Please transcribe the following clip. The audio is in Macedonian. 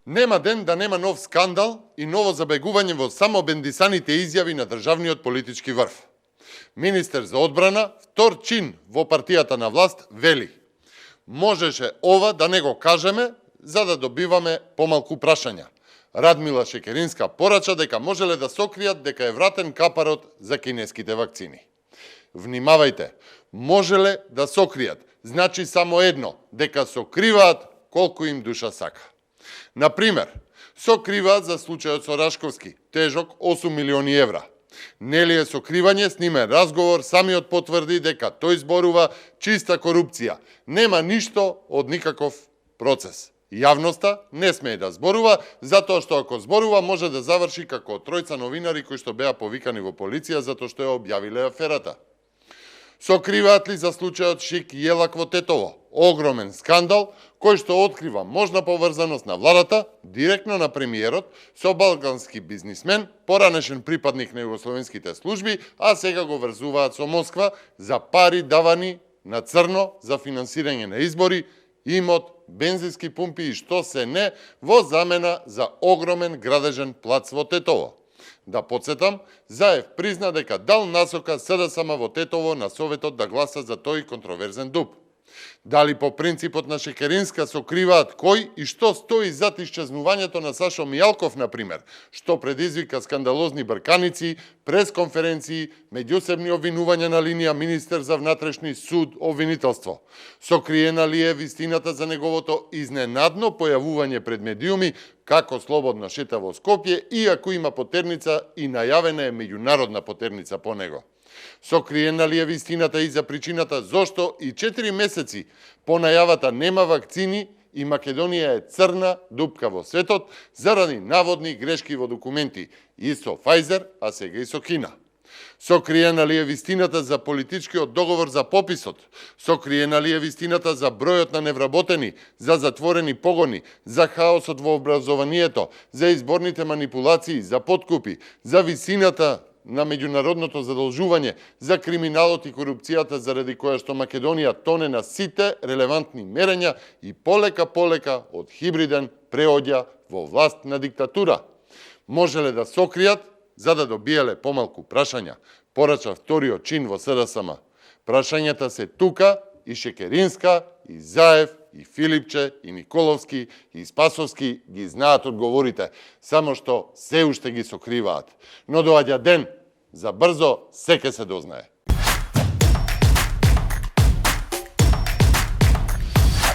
Нема ден да нема нов скандал и ново забегување во самобендисаните изјави на државниот политички врв. Министер за одбрана, втор чин во партијата на власт, вели: можеше ова да не го кажеме, за да добиваме помалку прашања. Радмила Шекеринска порача дека можеле да сокријат дека е вратен капарот за кинеските вакцини. Внимавајте, можеле да сокријат, значи само едно, дека сокриваат колку им душа сака. Например, сокриваат за случајот со Рашковски, тежок 8 милиони евра. Нели е сокривање, снимен разговор, самиот потврди дека тој зборува чиста корупција. Нема ништо од никаков процес. Јавноста не смее да зборува, затоа што ако зборува може да заврши како тројца новинари кои што беа повикани во полиција затоа што ја објавиле аферата. Сокриваат ли за случајот Шик Јелак во Тетово? Огромен скандал кој што открива можна поврзаност на владата директно на премиерот со балкански бизнисмен, поранешен припадник на југословенските служби, а сега го врзуваат со Москва за пари давани на црно за финансирање на избори, имот, бензински пумпи и што се не во замена за огромен градежен плац во Тетово. Да подсетам, Заев призна дека дал насока СДСМ во Тетово на Советот да гласа за тој контроверзен дуб. Дали по принципот на Шекеринска сокриваат кој и што стои зад исчезнувањето на Сашо Мијалков, например, што предизвика скандалозни брканици, пресконференции, меѓусебни обвинувања на линија министер за внатрешни суд обвинителство. Сокриена ли е вистината за неговото изненадно појавување пред медиуми како слободна шета во Скопје, иако има потерница и најавена е меѓународна потерница по него? Сокриена ли е вистината и за причината зошто и 4 месеци по најавата нема вакцини и Македонија е црна дупка во светот заради наводни грешки во документи и со Фајзер, а сега и со Кина? Сокриена ли е вистината за политичкиот договор за пописот? Сокриена ли е вистината за бројот на невработени, за затворени погони, за хаосот во образованието, за изборните манипулации, за подкупи, за висината на меѓународното задолжување, за криминалот и корупцијата заради која што Македонија тоне на сите релевантни мерења и полека од хибриден преоѓа во власт на диктатура? Можеле да сокријат за да добиеле помалку прашања, порача вториот чин во СДСМ. Прашањата се тука и Шекеринска, и Заев, и Филипче, и Николовски, и Спасовски ги знаат одговорите, само што се уште ги сокриваат. Но доаѓа ден, за брзо се ќе се дознае.